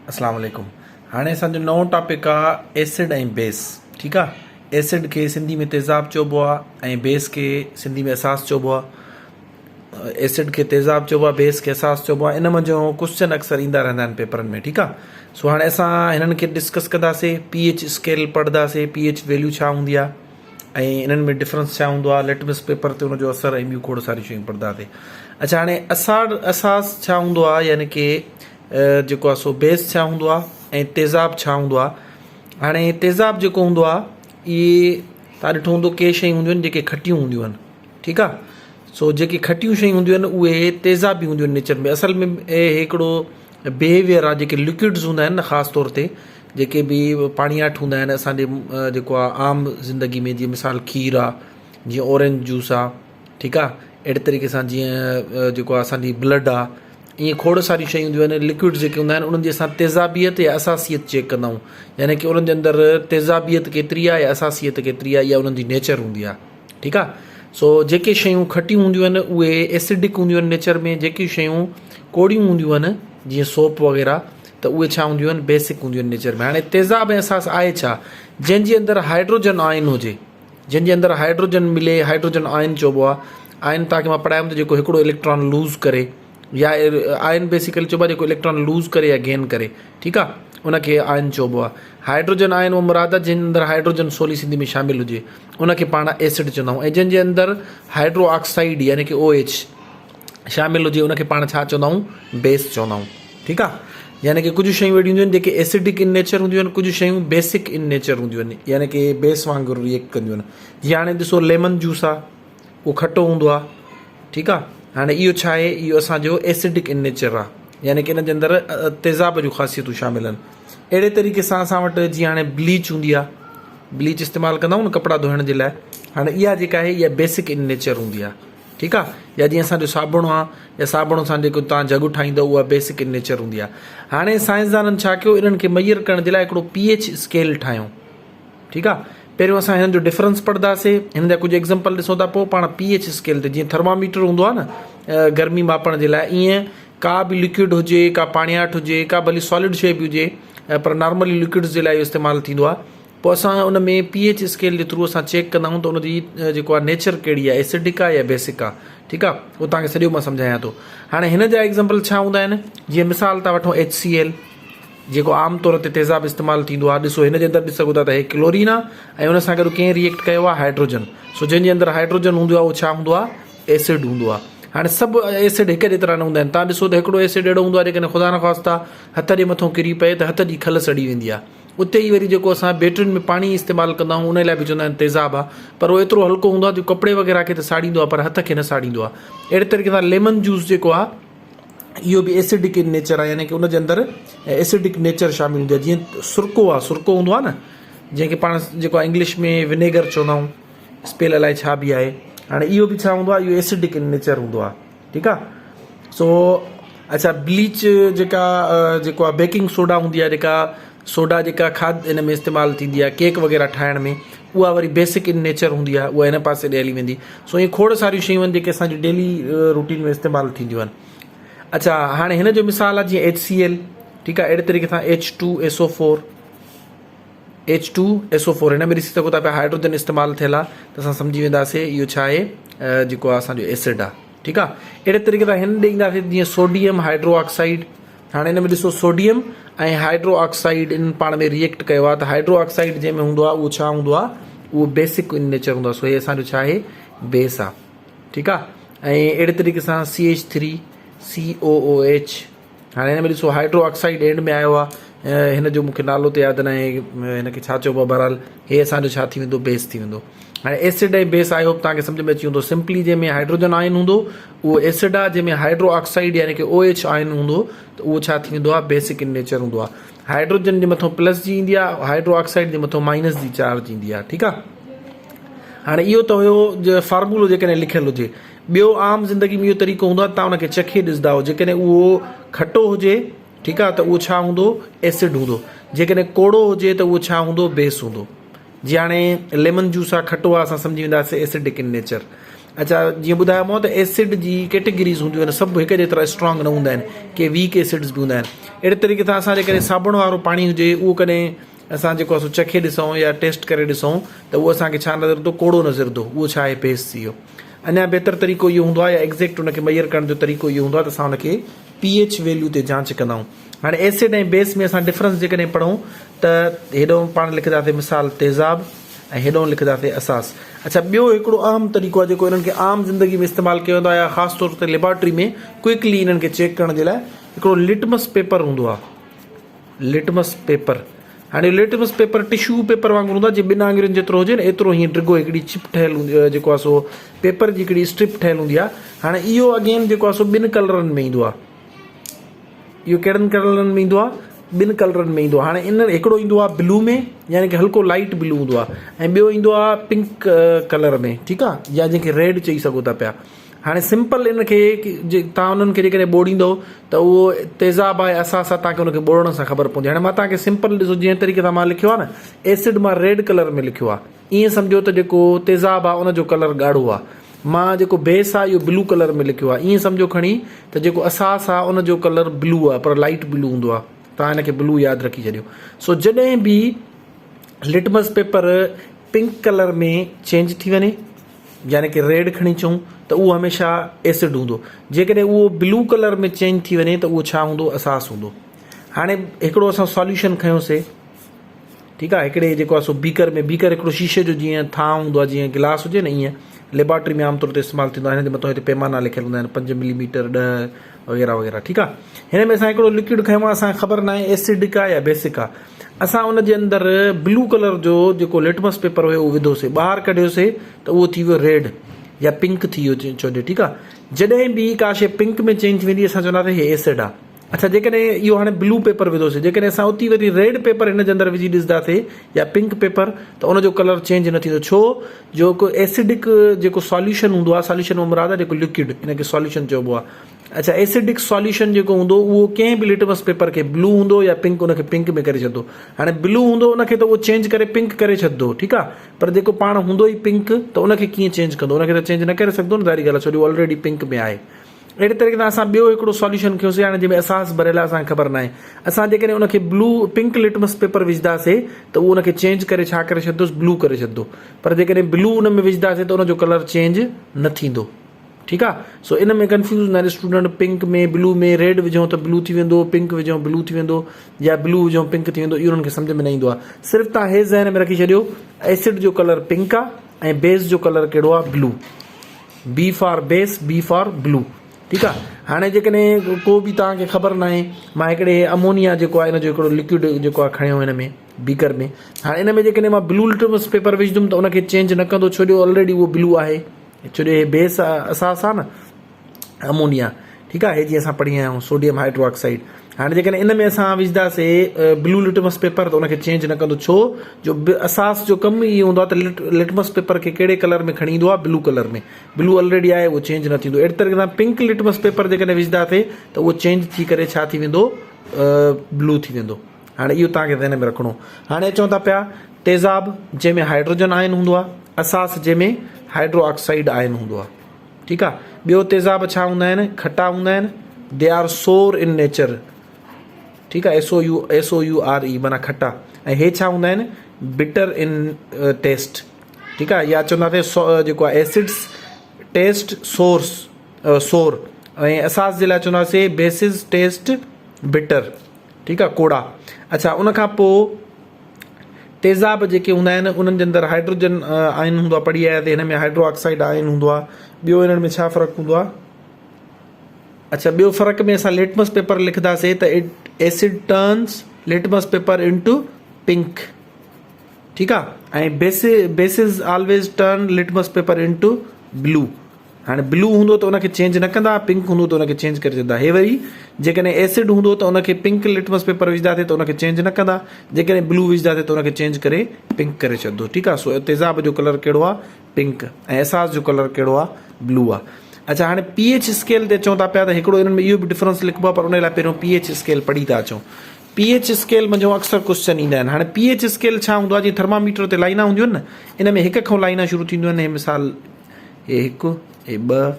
अस्सलाम वालेकुम। हाणे असांजो नओं टॉपिक आहे एसिड ऐं बेस। ठीकु आहे। एसिड खे सिंधी में तेज़ाब चइबो आहे ऐं बेस खे सिंधी में असास चइबो आहे। एसिड खे तेज़ाब चइबो आहे, बेस खे असास चइबो आहे। इन मंझि क्वेश्चन अक्सर ईंदा रहंदा आहिनि पेपरनि में। ठीकु आहे। सो हाणे असां हिननि खे डिस्कस कंदासीं। पीएच स्केल पढ़ंदासीं, पीएच वैल्यू छा हूंदी आहे ऐं इन्हनि में डिफरेंस छा हूंदो आहे, लिटमस पेपर ते हुनजो असरु ऐं ॿियूं खोड़ सारियूं शयूं पढ़ंदासीं। अच्छा, हाणे असास छा हूंदो आहे, यानी कि जेको आहे सो बेस छा हूंदो आहे ऐं तेज़ाब छा हूंदो आहे। हाणे तेज़ाब जेको हूंदो आहे इहे तव्हां ॾिठो हूंदो के शयूं हूंदियूं आहिनि जेके खटियूं हूंदियूं आहिनि। ठीकु आहे। सो जेके खटियूं शयूं हूंदियूं आहिनि उहे तेज़ाबी हूंदियूं आहिनि नेचर में। असल में हिकिड़ो बिहेवियर आहे, जेके लिक्विड्स हूंदा आहिनि न, ख़ासि तौर ते जेके बि पाणीयाठ हूंदा आहिनि असांजे जेको आहे आम ज़िंदगी में, जीअं मिसाल खीर आहे, जीअं ऑरेंज जूस आहे। ठीकु आहे। अहिड़े तरीक़े सां जीअं जेको आहे असांजी ब्लड आहे, ईअं खोड़ सारियूं शयूं हूंदियूं आहिनि लिक्विड्स जेके हूंदा आहिनि, उन्हनि जी असां तेज़ाबियत या असासियत चेक कंदा आहियूं। यानी कि उन्हनि जे अंदरि तेज़ाबियत केतिरी आहे या असासियत केतिरी आहे, या उन्हनि जी नेचर हूंदी आहे। ठीकु आहे। सो जेके शयूं खटियूं हूंदियूं आहिनि उहे एसिडिक हूंदियूं आहिनि नेचर में। जेके शयूं कोड़ियूं हूंदियूं आहिनि जीअं सोप वग़ैरह, त उहे छा हूंदियूं आहिनि, बेसिक हूंदियूं आहिनि नेचर में। हाणे तेज़ाब ऐं असास आहे छा, जंहिंजे अंदरि हाइड्रोजन आयन हुजे, जंहिंजे अंदरि हाइड्रोजन मिले, हाइड्रोजन आयन चइबो आहे। आयन तव्हांखे मां पढ़ायुमि त जेको हिकिड़ो इलेक्ट्रॉन लूज़ करे, या आयन बेसिकली चइबो आहे जेको इलेक्ट्रॉन लूज़ करे या गेन करे। ठीकु आहे। उनखे आयन चइबो आहे। हाइड्रोजन आयन उहो मुराद आहे जंहिंजे अंदरि हाइड्रोजन सोली सिंधी में शामिल हुजे, उनखे पाण एसिड चवंदा आहियूं। ऐं जंहिंजे अंदरि हाइड्रो ऑक्साइड यानी कि OH शामिल हुजे, उनखे पाण छा चवंदा आहियूं, बेस चवंदा आहियूं। ठीकु आहे। यानी कि कुझु शयूं अहिड़ियूं हूंदियूं आहिनि जेके एसिडिक इन नेचर हूंदियूं आहिनि, कुझु शयूं बेसिक इन नेचर हूंदियूं आहिनि, यानी कि बेस वांगुरु रिएक्ट कंदियूं आहिनि। जीअं हाणे ॾिसो लेमन जूस आहे, उहो खटो हूंदो आहे। ठीकु आहे। हाणे इहो छा आहे, इहो असांजो एसिडिक इन नेचर आहे, यानी कि इन जे अंदरि तेज़ाब जूं ख़ासियतूं शामिल आहिनि। अहिड़े तरीक़े सां असां वटि जीअं हाणे ब्लीच हूंदी आहे, ब्लीच इस्तेमालु कंदा आहियूं न कपिड़ा धोइण जे लाइ। हाणे इहा जेका आहे इहा बेसिक इन नेचर हूंदी आहे। ठीकु आहे। या जीअं असांजो साबुण आहे, या साबुण सां जेको तव्हां जॻ ठाहींदव, उहा बेसिक इन नेचर हूंदी आहे। हाणे साइंसदाननि छा कयो, इन्हनि खे मैयर करण जे लाइ हिकिड़ो पीएच स्केल ठाहियूं। ठीकु आहे। पहिरियों असां हिननि जो डिफरेंस पढ़ंदासीं, हिन जा कुझु एग्ज़ाम्पल ॾिसूं था, पोइ पाण पीएच स्केल ते, जीअं थर्मामीटर हूंदो आहे न गर्मी मापण जे लाइ, ईअं का बि लिक्विड हुजे, का पाणियाठ हुजे, का भली सॉलिड शइ बि हुजे, पर नॉर्मली लिक्विड्स जे लाइ इहो इस्तेमालु थींदो आहे। पोइ असां उन में पीएच स्केल जे थ्रू असां चेक कंदा आहियूं त उनजी जेको आहे नेचर कहिड़ी आहे, एसिडिक आहे या बेसिक आहे। ठीकु आहे। उहो तव्हांखे सॼो मां सम्झायां थो। हाणे हिन जा एग्ज़ाम्पल छा हूंदा आहिनि, जीअं मिसाल था वठूं HCl, जेको आम तौर ते तेज़ाब इस्तेमालु थींदो आहे। ॾिसो हिन जे अंदरि ॾिसी सघो था त हे क्लोरीन आहे ऐं हुन सां गॾु कंहिं रिएक्ट कयो आहे हाइड्रोजन। सो जंहिंजे अंदरि हाइड्रोजन हूंदो आहे उहो छा हूंदो आहे, एसिड हूंदो आहे। हाणे सभु एसिड हिक जेतिरा न हूंदा आहिनि। तव्हां ॾिसो त हिकिड़ो एसिड अहिड़ो हूंदो आहे जेकॾहिं ख़ुदा न ख़्वास्ता हथ जे मथां किरी पए त हथ जी खल सड़ी वेंदी आहे। उते ई वरी जेको असां बैटरियुनि में पाणी इस्तेमालु कंदा आहियूं, उन लाइ बि चवंदा आहिनि तेज़ाब आहे, पर उहो एतिरो हल्को हूंदो आहे जो कपिड़े वग़ैरह खे त साड़ींदो आहे पर हथ खे न साड़ींदो आहे। अहिड़े तरीक़े सां लेमन जूस जेको आहे इहो बि एसिडिक इन नेचर आहे, यानी कि उनजे अंदरि एसिडिक नेचर शामिल हूंदी आहे। जीअं सुरको आहे, सुरको हूंदो आहे न, जंहिंखे पाण जेको आहे इंग्लिश में विनेगर चवंदा आहियूं, स्पेल अलाए छा बि आहे। हाणे इहो बि छा हूंदो आहे, इहो एसिडिक इन नेचर हूंदो आहे। ठीकु आहे। सो अच्छा, ब्लीच जेको आहे बेकिंग सोडा हूंदी आहे, जेका सोडा जेका खाद इन में इस्तेमालु थींदी आहे केक वग़ैरह ठाहिण में, उहा वरी बेसिक इन नेचर हूंदी आहे, उहा हिन पासे ॾे हली वेंदी। सो ईअं खोड़ सारियूं शयूं आहिनि जेके असांजी डेली रूटीन में इस्तेमालु थींदियूं आहिनि। अच्छा, हाणे हिन जो मिसाल आहे जीअं HCl। ठीकु आहे। अहिड़े तरीक़े सां H2SO4, H2SO4 हिन में ॾिसी सघो था पिया हाइड्रोजन इस्तेमालु थियल आहे, त असां सम्झी वेंदासीं इहो छा आहे, जेको आहे असांजो एसिड आहे। ठीकु आहे। अहिड़े तरीक़े सां हिन ॾे ईंदासीं जीअं सोडियम हाइड्रो ऑक्साइड। हाणे हिन में ॾिसो सोडियम ऐं हाइड्रो ऑक्साइड इन पाण में रिएक्ट कयो आहे, त हाइड्रो ऑक्साइड जंहिंमें हूंदो आहे उहो छा हूंदो आहे, उहो बेसिक इन नेचर हूंदो आहे। सो इहे असांजो छा आहे, बेस आहे। ठीकु आहे। ऐं अहिड़े तरीक़े सां CH3COOH। हाणे हिन में ॾिसो हाइड्रो ऑक्साइड एंड में आयो आहे, हिन जो मूंखे नालो त यादि न आहे, हिनखे छा चइबो आहे, बहरहाल हे असांजो छा थी वेंदो, बेस थी वेंदो। हाणे एसिड ऐं बेस आई होप तव्हांखे सम्झ में अची वेंदो। सिंपली जंहिंमें हाइड्रोजन आयन हूंदो उहो एसिड आहे, जंहिंमें हाइड्रो ऑक्साइड यानी कि OH आयन हूंदो त उहो छा थी वेंदो आहे, बेसिक इन नेचर हूंदो आहे। हाइड्रोजन जे मथां प्लस जी ईंदी आहे, हाइड्रो ऑक्साइड जे मथां माइनस जी चार्ज ईंदी आहे। ठीकु आहे। हाणे इहो त हुयो फार्मूलो जेकॾहिं लिखियलु हुजे। ॿियो आम ज़िंदगी में इहो तरीक़ो हूंदो आहे, तव्हां उनखे चखे ॾिसंदा हो, जेकॾहिं उहो खटो हुजे, ठीकु आहे, त उहो छा हूंदो, एसिड हूंदो। जेकॾहिं कोड़ो हुजे त उहो छा हूंदो, बेस हूंदो। जीअं हाणे लेमन जूस आहे, खटो आहे, असां सम्झी वेंदासीं एसिडिक इन नेचर। अच्छा जीअं ॿुधायोमांव त एसिड जी कैटेगरीज़ हूंदियूं आहिनि, सभु हिक जेतिरा स्ट्रॉन्ग न हूंदा आहिनि, के वीक एसिड्स बि हूंदा आहिनि। अहिड़े तरीक़े सां असां जेकॾहिं साबुण वारो पाणी हुजे उहो कॾहिं असां जेको आहे सो चखे ॾिसूं या टेस्ट करे ॾिसूं त उहो असांखे छा नज़र ईंदो, कोड़ो नज़र ईंदो, उहो छा आहे, बेस थी वियो। अञा बहितर तरीक़ो इहो हूंदो आहे या एग्ज़ैक्ट हुनखे मैयर करण जो तरीक़ो इहो हूंदो आहे त असां हुनखे pH वैल्यू ते जांच कंदा आहियूं। हाणे एसिड ऐं बेस में असां डिफरेंस जेकॾहिं पढ़ूं त हेॾो पाण लिखंदासीं मिसाल तेज़ाब ऐं हेॾो लिखंदासीं असास। अच्छा ॿियो हिकिड़ो अहम तरीक़ो आहे जेको इन्हनि खे आम ज़िंदगी में इस्तेमालु कयो वेंदो आहे या ख़ासि तौर ते लेबॉरेटरी में क्विकली इन्हनि खे चेक करण जे लाइ हिकिड़ो लिटमस पेपर हूंदो आहे। लिटमस पेपर, हाणे लिटमस पेपर टिश्यू पेपर वांगुरु हूंदो आहे, जीअं 2 आङुरियुनि जेतिरो हुजे न एतिरो हीअं डिघो हिकिड़ी चिप ठहियलु हूंदी आहे, जेको आहे सो पेपर जी हिकिड़ी स्ट्रिप ठहियलु हूंदी आहे। हाणे इहो अगेन जेको आहे सो 2 कलरनि में ईंदो आहे। इहो कहिड़नि कलरनि में ईंदो आहे, 2 कलरनि में ईंदो आहे। हाणे इन हिकिड़ो ईंदो आहे ब्लू में, यानी कि हल्को लाइट ब्लू हूंदो आहे, ऐं ॿियो ईंदो आहे पिंक कलर में, ठीकु आहे, या जंहिंखे रेड चई सघो था पिया। हाणे सिंपल इनखे तव्हां उन्हनि खे जेकॾहिं ॿोड़ींदो त उहो तेज़ाब आहे असास आहे, तव्हांखे उनखे ॿोड़ण सां ख़बर पवंदी। हाणे मां तव्हांखे सिंपल ॾिसो जीअं तरीक़े सां मां लिखियो आहे न, एसिड मां रेड कलर में लिखियो आहे, ईअं सम्झो त जेको तेज़ाब आहे उनजो कलर ॻाढ़ो आहे। मां जेको बेस आहे इहो ब्लू कलर में लिखियो आहे, ईअं सम्झो खणी त जेको असास आहे उनजो कलर ब्लू आहे, पर लाइट ब्लू हूंदो आहे। तव्हां हिनखे ब्लू यादि रखी छॾियो। सो जॾहिं बि लिटमस पेपर पिंक कलर में चेंज थी वञे, यानी कि रेड खणी अचूं, त उहो हमेशह एसिड हूंदो। जेकॾहिं उहो ब्लू कलर में चेंज थी वञे त उहो छा हूंदो, असास हूंदो। हाणे हिकिड़ो असां सॉल्यूशन खयोंसीं, ठीकु आहे, हिकिड़े जेको आहे सो बीकर में, बीकर हिकिड़ो शीशे जो जीअं थां हूंदो आहे, जीअं गिलास हुजे न, ईअं लेबॉरेटरी में आमतौर ते इस्तेमालु थींदो आहे। हिन जे मथां हिते पैमाना लिखियलु हूंदा आहिनि, 5 मिलीमीटर, 10 वग़ैरह वग़ैरह, ठीकु आहे। हिन में असां हिकिड़ो लिक्विड खयो आहे, असांखे ख़बर न आहे एसिडिक आहे या बेसिक आहे। असां उनजे अंदरि ब्लू कलर जो जेको लिटमस पेपर हुयो उहो विधोसीं, ॿाहिरि कढियोसीं त उहो थी वियो रेड या पिंक थी वियो चइजे, ठीकु आहे। जॾहिं बि का शइ पिंक में चेंज थी वेंदी असां चवंदासीं हीअ एसिड आहे। अच्छा जेकॾहिं इहो हाणे ब्लू पेपर विधोसीं, जेकॾहिं असां उती वरी रेड पेपर हिन जे अंदरि विझी ॾिसंदासीं या पिंक पेपर, त उनजो कलर चेंज न थींदो। छो जो को एसिडिक जेको सॉल्यूशन हूंदो आहे, सॉल्यूशन में मुराद आहे जेको लिक्विड, हिनखे सॉल्यूशन चइबो आहे। अच्छा एसिडिक सॉल्यूशन जेको हूंदो उहो कंहिं बि लिटमस पेपर खे ब्लू हूंदो या पिंक, उनखे पिंक में करे छॾंदो। हाणे ब्लू हूंदो उनखे त उहो चेंज करे पिंक करे छॾंदो, ठीकु आहे, पर जेको पाण हूंदो ई पिंक त उनखे कीअं चेंज कंदो, उनखे त चेंज न करे सघंदो न, ज़ाहिरी ॻाल्हि आहे, छो जो ऑलरेडी पिंक में आहे। अहिड़े तरीक़े सां असां ॿियो हिकिड़ो सॉल्यूशन कयोसीं, हाणे जंहिंमें असास भरियल आहे, असांखे ख़बर न आहे। असां जेकॾहिं उनखे ब्लू पिंक लिटमस पेपर विझंदासीं त उहो उनखे चेंज करे छा करे छॾंदोसि, ब्लू करे छॾंदो, पर जेकॾहिं ब्लू उन में विझंदासीं त उनजो कलर चेंज न थींदो, ठीकु आहे। सो इन में कंफ्यूज़ न स्टूडेंट, पिंक में ब्लू में रेड विझूं त ब्लू थी वेंदो, पिंक विझूं ब्लू थी वेंदो, या ब्लू विझूं पिंक थी वेंदो, इहो उन्हनि खे सम्झ में न ईंदो आहे। सिर्फ़ु तव्हां हे ज़हन में रखी छॾियो एसिड जो कलर पिंक आहे ऐं बेस जो कलर कहिड़ो आहे, blue. B for base, B for blue, ठीकु आहे। हाणे जेकॾहिं को बि तव्हांखे ख़बर न आहे, मां हिकिड़े अमोनिया जेको आहे हिनजो हिकिड़ो लिक्विड जेको आहे खणियो हिन में बीकर में। हाणे इन में जेकॾहिं मां ब्लू लिटमस पेपर विझंदुमि त उनखे चेंज न कंदो, छो जो ऑलरेडी उहो ब्लू आहे, छो जो हे बेस असास आहे न अमोनिया, ठीकु आहे, हे जीअं असां पढ़ी आया आहियूं सोडियम हाइड्रोक्साइड। हाणे जेकॾहिं इन में असां विझंदासीं ब्लू लिटमस पेपर त उनखे चेंज न कंदो, छो जो असास जो कमु इहो हूंदो आहे त लिटमस पेपर खे कहिड़े कलर में खणी ईंदो आहे, ब्लू कलर में। ब्लू ऑलरेडी आहे, उहो चेंज न थींदो। अहिड़े तरीक़े सां पिंक लिटमस पेपर जेकॾहिं विझंदासीं त उहो चेंज थी करे छा थी वेंदो, ब्लू थी वेंदो। हाणे इहो तव्हांखे ध्यान में रखिणो। हाणे चऊं था पिया तेज़ाब जंहिंमें हाइड्रोजन आयन हूंदो आहे, असास जंहिंमें हाइड्रो ऑक्साइड आयन हूंदो आहे, ठीकु आहे। ॿियो तेज़ाब छा हूंदा आहिनि, खटा हूंदा आहिनि, दे आर सोर इन नेचर, ठीकु आहे, SOUR माना खटा। ऐं हे छा हूंदा आहिनि, बिटर इन टेस्ट, ठीकु आहे, या चवंदासीं जेको आहे एसिड्स टेस्ट सोर, ऐं असास जे लाइ चवंदासीं बेसिस टेस्ट बिटर, ठीकु आहे, कोड़ा। अच्छा उनखां पोइ तेज़ाब जेके हूंदा आहिनि उन्हनि जे अंदरि हाइड्रोजन आयन हूंदो आहे, पढ़ी आया त हिन में हाइड्रो ऑक्साइड आयन हूंदो आहे। ॿियो हिननि में छा फ़र्क़ु हूंदो आहे, अच्छा ॿियो फ़र्क़ु में असां लिटमस पेपर लिखंदासीं त asset turns litmus paper into pink, ठीकु आहे, ऐं basis always turn litmus paper into blue. हाणे ब्लू हूंदो त उनखे चेंज न कंदा, पिंक हूंदो त उनखे चेंज करे छॾंदा। हे वरी जेकॾहिं एसिड हूंदो त उनखे पिंक लिटमस पेपर विझंदासीं त उनखे चेंज न कंदा, जेकॾहिं ब्लू विझंदासीं त उनखे चेंज करे पिंक करे छॾंदो, ठीकु आहे। सो तेज़ाब जो कलर कहिड़ो आहे, पिंक, ऐं असास जो कलर कहिड़ो आहे, ब्लू आहे। अच्छा हाणे pH स्केल ते चऊं था पिया त हिकिड़ो हिननि में इहो बि डिफरेंस लिखिबो आहे, पर उन लाइ पहिरियों pH स्केल पढ़ी था अचूं। pH स्केल मुंहिंजो अक्सर क्वेश्चन ईंदा आहिनि। हाणे pH स्केल छा हूंदो आहे, जीअं थर्मामीटर ते लाइना हूंदियूं आहिनि न, इन में हिक खां लाइना शुरू थींदियूं आहिनि। मिसाल हे 1 हे 2